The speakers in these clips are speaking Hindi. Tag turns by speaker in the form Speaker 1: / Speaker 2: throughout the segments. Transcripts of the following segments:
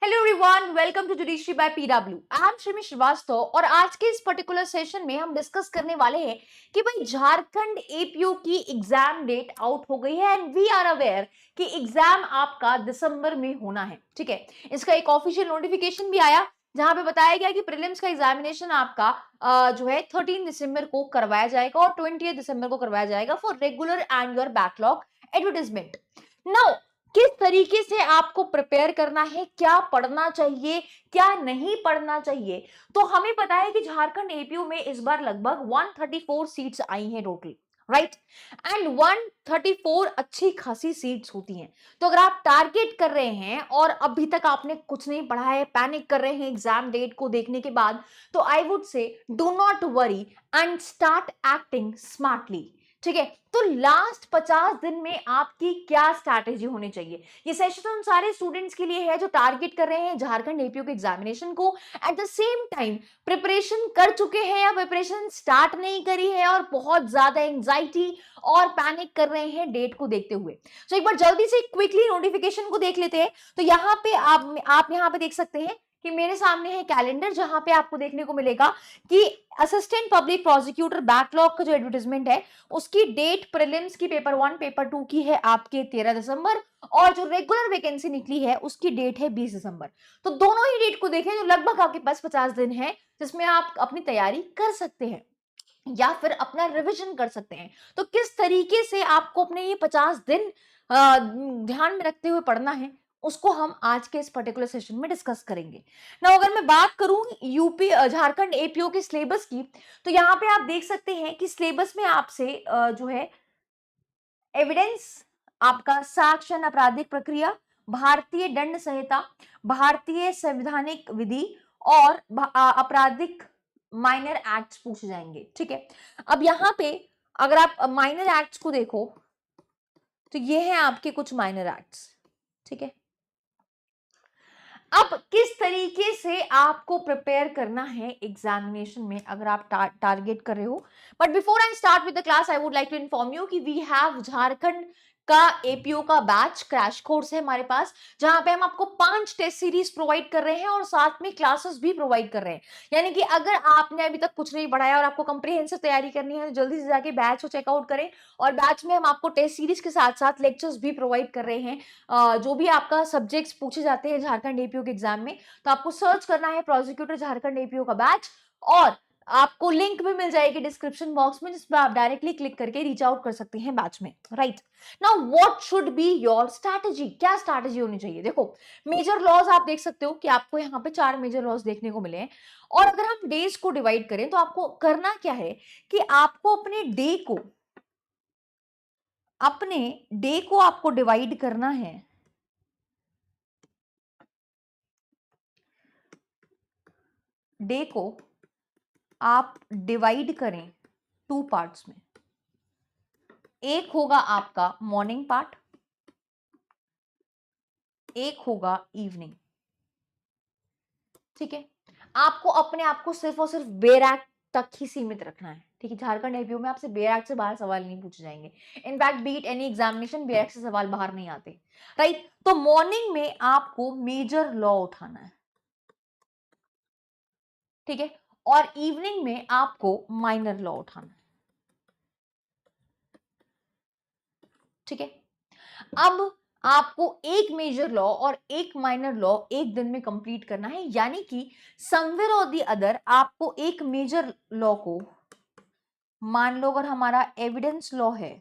Speaker 1: Hello everyone, welcome to judiciary by PW. I am Shrimi Srivastava और आज के इस पर्टिकुलर सेशन में हम डिस्कस करने वाले हैं कि भाई झारखंड एपीयू की एग्जाम डेट आउट हो गई है एंड वी आर अवेयर कि एग्जाम आपका दिसंबर में होना है। ठीक है, इसका एक ऑफिशियल नोटिफिकेशन भी आया जहां पे बताया गया कि प्रीलिम्स का एग्जामिनेशन आपका जो है 13 दिसंबर को करवाया जाएगा और 20 दिसंबर को करवाया जाएगा for regular and your backlog advertisement. Now किस तरीके से आपको प्रिपेयर करना है, क्या पढ़ना चाहिए, क्या नहीं पढ़ना चाहिए। तो हमें पता है कि झारखंड एपीयू में इस बार लगभग 134 सीट्स आई हैं टोटल, राइट। एंड 134 अच्छी खासी सीट्स होती हैं। तो अगर आप टारगेट कर रहे हैं और अभी तक आपने कुछ नहीं पढ़ा है, पैनिक कर रहे हैं एग्जाम डेट को देखने के बाद, तो I would say do not worry and start acting smartly. ठीक है, तो लास्ट 50 दिन में आपकी क्या स्ट्रैटेजी होनी चाहिए। ये सेशन उन सारे स्टूडेंट्स के लिए है जो टारगेट कर रहे हैं झारखंड एपीयू के एग्जामिनेशन को, at the same time preparation कर चुके हैं या प्रिपरेशन स्टार्ट नहीं करी है और बहुत ज्यादा एंजाइटी और पैनिक कर रहे हैं डेट को देखते हुए। तो एक बार जल्दी से क्विकली नोटिफिकेशन को देख लेते हैं। तो यहाँ पे आप यहाँ पे देख सकते हैं कि मेरे सामने है कैलेंडर, जहां पे आपको देखने को मिलेगा कि असिस्टेंट पब्लिक प्रोसिक्यूटर बैकलॉग का जो एडवर्टाइजमेंट है उसकी डेट प्रीलिम्स की पेपर 1 पेपर 2 की है आपके 13 दिसंबर और जो रेगुलर वैकेंसी निकली है उसकी डेट है 20 दिसंबर। तो दोनों ही डेट को देखें तो लगभग आपके पास 50 दिन है जिसमें आप अपनी तैयारी कर सकते हैं या फिर अपना रिवीजन कर सकते हैं। तो किस तरीके से आपको अपने ये 50 दिन ध्यान में रखते हुए पढ़ना है उसको हम आज के इस पर्टिकुलर सेशन में डिस्कस करेंगे ना। अगर मैं बात करूं यूपी झारखंड एपीओ के सिलेबस की, तो यहाँ पे आप देख सकते हैं कि सिलेबस में आपसे जो है एविडेंस, आपका साक्ष्य आपराधिक प्रक्रिया, भारतीय दंड संहिता, भारतीय संवैधानिक विधि और आपराधिक माइनर एक्ट्स पूछे जाएंगे। ठीक है, अब यहाँ पे अगर आप माइनर एक्ट्स को देखो तो ये हैं आपके कुछ माइनर एक्ट्स। ठीक है, अब किस तरीके से आपको प्रिपेयर करना है एग्जामिनेशन में अगर आप टारगेट कर रहे हो। But before I start with the class I would like to inform you कि वी हैव झारखंड का एपीओ का बैच क्रैश कोर्स है हमारे पास, जहां पे हम आपको 5 टेस्ट सीरीज प्रोवाइड कर रहे हैं और साथ में क्लासेस भी प्रोवाइड कर रहे हैं। यानी कि अगर आपने अभी तक कुछ नहीं पढ़ाया और आपको कंप्रिहेंसिव तैयारी करनी है तो जल्दी से जाके बैच को चेकआउट करें। और बैच में हम आपको टेस्ट सीरीज के साथ साथ लेक्चर्स भी प्रोवाइड कर रहे हैं। जो भी आपका सब्जेक्ट्स पूछे जाते हैं झारखंड एपीओ के एग्जाम में, तो आपको सर्च करना है प्रोसिक्यूटर झारखंड एपीओ का बैच और आपको लिंक भी मिल जाएगी डिस्क्रिप्शन बॉक्स में, जिस पर आप डायरेक्टली क्लिक करके रीच आउट कर सकते हैं बैच में। Right now what should be your strategy, क्या स्ट्रैटेजी होनी चाहिए। देखो, मेजर लॉज आप देख सकते हो कि आपको यहाँ पे 4 मेजर लॉज देखने को मिले हैं। और अगर हम डेज को डिवाइड करें तो आपको करना क्या है कि अपने डे को आपको डिवाइड करना है। डे को आप डिवाइड करें 2 पार्ट्स में। एक होगा आपका मॉर्निंग पार्ट, एक होगा इवनिंग। ठीक है, आपको अपने आप को सिर्फ और सिर्फ बेरैक तक ही सीमित रखना है। ठीक है, झारखंड एपीयू में आपसे बेरैक से बाहर सवाल नहीं पूछे जाएंगे। इनफैक्ट बीट एनी एग्जामिनेशन बेरैक से सवाल बाहर नहीं आते। राइट, तो मॉर्निंग में आपको मेजर लॉ उठाना है। ठीक है, और इवनिंग में आपको माइनर लॉ उठाना है। ठीक है, अब आपको एक मेजर लॉ और एक माइनर लॉ एक दिन में कंप्लीट करना है। यानी कि समवेयर और दी अदर आपको एक मेजर लॉ को, मान लो अगर हमारा एविडेंस लॉ है,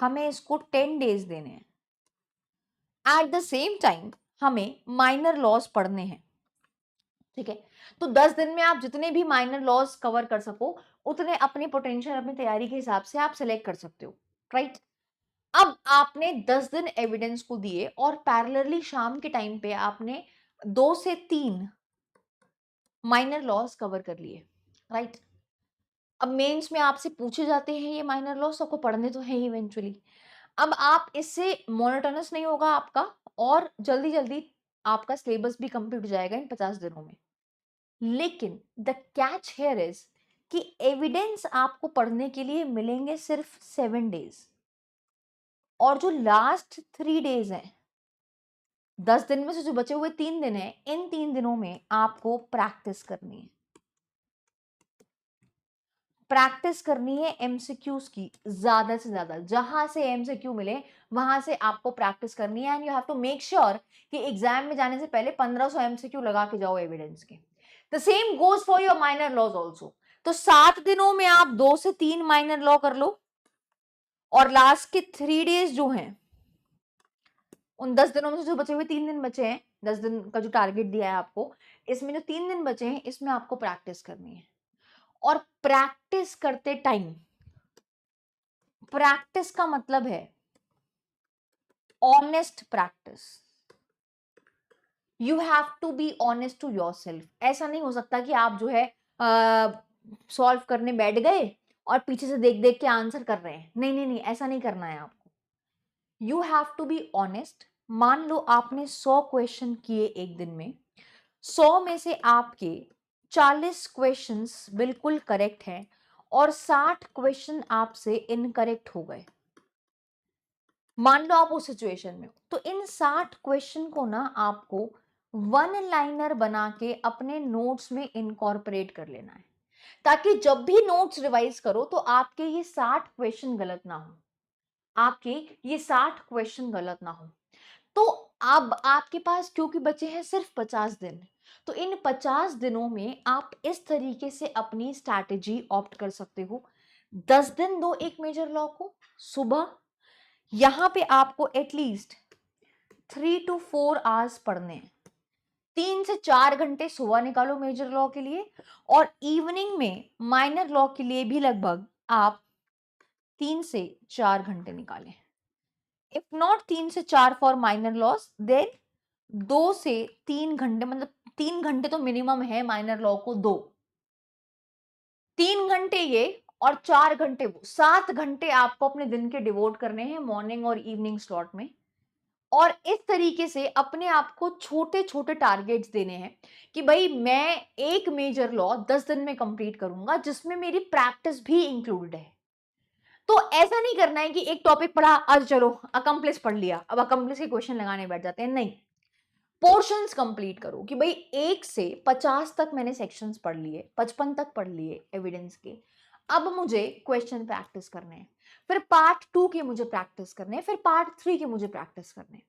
Speaker 1: हमें इसको 10 डेज देने हैं। एट द सेम टाइम हमें माइनर लॉज पढ़ने हैं। ठीक है, तो 10 दिन में आप जितने भी माइनर लॉज कवर कर सको उतने अपने पोटेंशियल, अपनी तैयारी के हिसाब से आप सिलेक्ट कर सकते हो। राइट, अब आपने 10 दिन एविडेंस को दिए और पैरेलली शाम के टाइम पे आपने 2 से 3 माइनर लॉस कवर कर लिए। राइट, अब मेंस में आपसे पूछे जाते हैं ये माइनर लॉस, आपको पढ़ने तो है ही इवेंचुअली। अब आप इससे मोनोटोनस नहीं होगा आपका और जल्दी जल्दी आपका सिलेबस भी कंप्लीट हो जाएगा इन 50 दिनों में। लेकिन द कैच हियर इज कि एविडेंस आपको पढ़ने के लिए मिलेंगे सिर्फ 7 डेज और जो लास्ट 3 डेज हैं 10 दिन में से जो बचे हुए 3 दिन है, इन 3 दिनों में आपको प्रैक्टिस करनी है। प्रैक्टिस करनी है एमसीक्यूज की ज्यादा से ज्यादा, जहां से एमसीक्यू मिले वहां से आपको प्रैक्टिस करनी है। And you have to make sure कि एग्जाम में जाने से पहले 1500 एमसीक्यू लगा के जाओ एविडेंस के। The same goes for your minor laws also. तो 7 दिनों में आप 2 से 3 माइनर लॉ कर लो, और लास्ट के 3 डेज जो हैं, उन 10 दिनों में से जो बचे हुए 3 दिन बचे हैं, 10 दिन का जो टारगेट दिया है आपको, इसमें जो 3 दिन बचे हैं इसमें आपको प्रैक्टिस करनी है। और प्रैक्टिस करते टाइम, प्रैक्टिस का मतलब है honest practice. You have to be honest to yourself. ऐसा नहीं हो सकता कि आप जो है सॉल्व करने बैठ गए और पीछे से देख देख के आंसर कर रहे हैं। नहीं नहीं नहीं, ऐसा नहीं करना है आपको। You have to be honest. मान लो आपने 100 क्वेश्चन किए एक दिन में, 100 में से आपके 40 क्वेश्चंस बिल्कुल करेक्ट हैं और 60 क्वेश्चन आपसे इनकरेक्ट हो गए। मान लो आप उस सिचुएशन में हो, तो इन 60 क्वेश्चन को ना आपको वन लाइनर बना के अपने नोट्स में इनकॉर्पोरेट कर लेना है, ताकि जब भी नोट्स रिवाइज करो तो आपके ये 60 क्वेश्चन गलत ना हो, आपके ये 60 क्वेश्चन गलत ना हो। तो अब आपके पास क्योंकि बचे हैं सिर्फ 50 दिन, तो इन 50 दिनों में आप इस तरीके से अपनी स्ट्रैटेजी ऑप्ट कर सकते हो। 10 दिन दो एक मेजर लॉ को, सुबह यहां पे आपको एटलीस्ट 3 to 4 आवर्स पढ़ने हैं। 3 से 4 घंटे सुबह निकालो मेजर लॉ के लिए, और इवनिंग में माइनर लॉ के लिए भी लगभग आप 3 से 4 घंटे निकालें। इफ नॉट 3 से 4 फॉर माइनर लॉस, देन 2 से 3 घंटे, मतलब 3 घंटे तो मिनिमम है माइनर लॉ को। 3 घंटे ये और 4 घंटे वो, 7 घंटे आपको अपने दिन के डिवोट करने हैं मॉर्निंग और इवनिंग स्लॉट में। और इस तरीके से अपने आप को छोटे छोटे टारगेट्स देने हैं कि भाई मैं एक मेजर लॉ 10 दिन में कंप्लीट करूंगा, जिसमें मेरी प्रैक्टिस भी इंक्लूडेड है। तो ऐसा नहीं करना है कि एक टॉपिक पढ़ा, आज चलो अकम्प्लिश पढ़ लिया, अब अकम्प्लिश के क्वेश्चन लगाने बैठ जाते हैं। नहीं, पोर्शंस कंप्लीट करो कि भाई 1 से 50 तक मैंने सेक्शंस पढ़ लिए, 55 तक पढ़ लिए एविडेंस के, अब मुझे क्वेश्चन प्रैक्टिस करने हैं, फिर पार्ट 2 के मुझे प्रैक्टिस करने हैं, फिर पार्ट 3 के मुझे प्रैक्टिस करने हैं।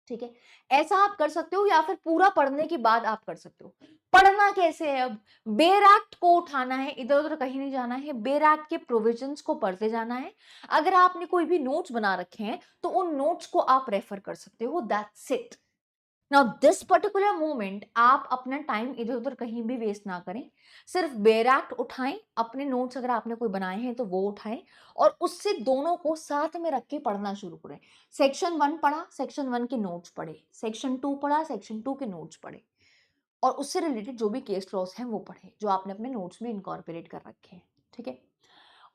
Speaker 1: ठीक है, ऐसा आप कर सकते हो, या फिर पूरा पढ़ने के बाद आप कर सकते हो। पढ़ना कैसे है? अब बेयर एक्ट को उठाना है, इधर उधर कहीं नहीं जाना है, बेयर एक्ट के प्रोविजंस को पढ़ते जाना है। अगर आपने कोई भी नोट्स बना रखे हैं तो उन नोट्स को आप रेफर कर सकते हो, that's it. Now this particular moment आप अपना टाइम इधर उधर कहीं भी वेस्ट ना करें, सिर्फ बेयर एक्ट उठाएं, अपने नोट्स अगर आपने कोई बनाए हैं तो वो उठाएं, और उससे दोनों को साथ में रख के पढ़ना शुरू करें। सेक्शन 1 पढ़ा, सेक्शन 1 के नोट्स पढ़े, सेक्शन 2 पढ़ा, सेक्शन 2 के नोट्स पढ़े, और उससे रिलेटेड जो भी केस लॉस हैं वो पढ़े जो आपने अपने नोट्स में इनकॉर्पोरेट कर रखे हैं। ठीक है,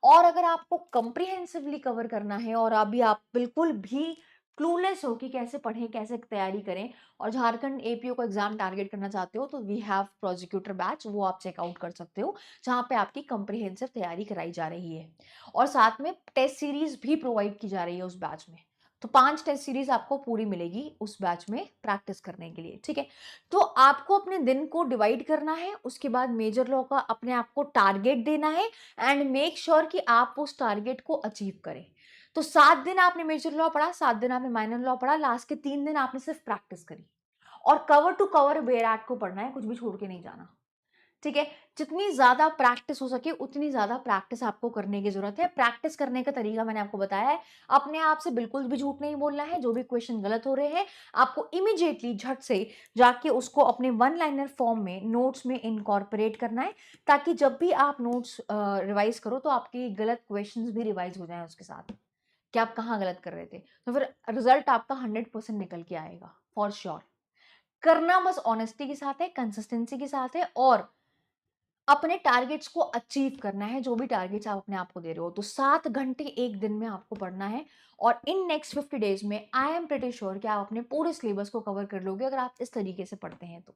Speaker 1: और अगर आपको कंप्रिहेंसिवली कवर करना है और अभी आप बिल्कुल भी क्लूलेस हो कि कैसे पढ़ें, कैसे तैयारी करें, और झारखंड एपीओ को एग्जाम टारगेट करना चाहते हो, तो वी हैव प्रोसिक्यूटर बैच, वो आप चेकआउट कर सकते हो, जहाँ पे आपकी कंप्रिहेंसिव तैयारी कराई जा रही है, और साथ में टेस्ट सीरीज भी प्रोवाइड की जा रही है उस बैच में। तो 5 टेस्ट सीरीज आपको पूरी मिलेगी उस बैच में प्रैक्टिस करने के लिए। ठीक है, तो आपको अपने दिन को डिवाइड करना है, उसके बाद मेजर लॉ का अपने आप को टारगेट देना है, एंड मेक श्योर कि आप उस टारगेट को अचीव करें। तो 7 दिन आपने मेजर लॉ पढ़ा, 7 दिन आपने माइनर लॉ पढ़ा, लास्ट के 3 दिन आपने सिर्फ प्रैक्टिस करी, और cover to cover bare act को पढ़ना है, कुछ भी छोड़ के नहीं जाना। ठीक है, जितनी ज्यादा प्रैक्टिस हो सके उतनी ज्यादा प्रैक्टिस आपको करने की जरूरत है। प्रैक्टिस करने का तरीका मैंने आपको बताया है, अपने आप से बिल्कुल भी झूठ नहीं बोलना है। जो भी क्वेश्चन गलत हो रहे हैं आपको इमीडिएटली झट से जाके उसको अपने वन लाइनर फॉर्म में नोट्स में इनकॉर्पोरेट करना है, ताकि जब भी आप नोट्स रिवाइज करो तो आपकी गलत क्वेश्चंस भी रिवाइज हो जाए उसके साथ, कि आप कहाँ गलत कर रहे थे, तो फिर रिजल्ट आपका 100% निकल के आएगा फॉर श्योर। करना बस ऑनेस्टी के साथ है, कंसिस्टेंसी के साथ है, और अपने टारगेट्स को अचीव करना है, जो भी टारगेट्स आप अपने आप को दे रहे हो। तो 7 घंटे एक दिन में आपको पढ़ना है, और इन नेक्स्ट 50 डेज में आई एम प्रीटी श्योर कि आप अपने पूरे सिलेबस को कवर कर लोगे, अगर आप इस तरीके से पढ़ते हैं तो।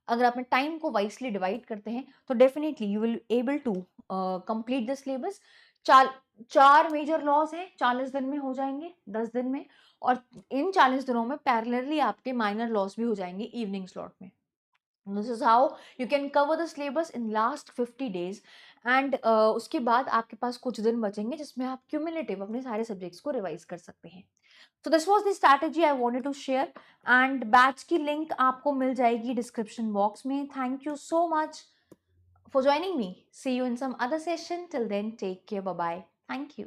Speaker 1: अगर अपने टाइम को वाइसली डिवाइड करते हैं तो definitely you will able to complete the syllabus. चार 4 मेजर लॉज हैं, 40 दिन में हो जाएंगे, 10 दिन में, और इन 40 दिनों में पैरेलली आपके माइनर लॉस भी हो जाएंगे इवनिंग स्लॉट में। This is how you can cover the syllabus in last 50 days and उसके बाद आपके पास कुछ दिन बचेंगे जिसमें आप क्यूमुलेटिव अपने सारे सब्जेक्ट्स को रिवाइज कर सकते हैं। तो this was the strategy I wanted to share and batch की लिंक आपको मिल जाएगी डिस्क्रिप्शन बॉक्स में। Thank you so much for joining me. See you in some other session. Till then take care, bye bye. Thank you.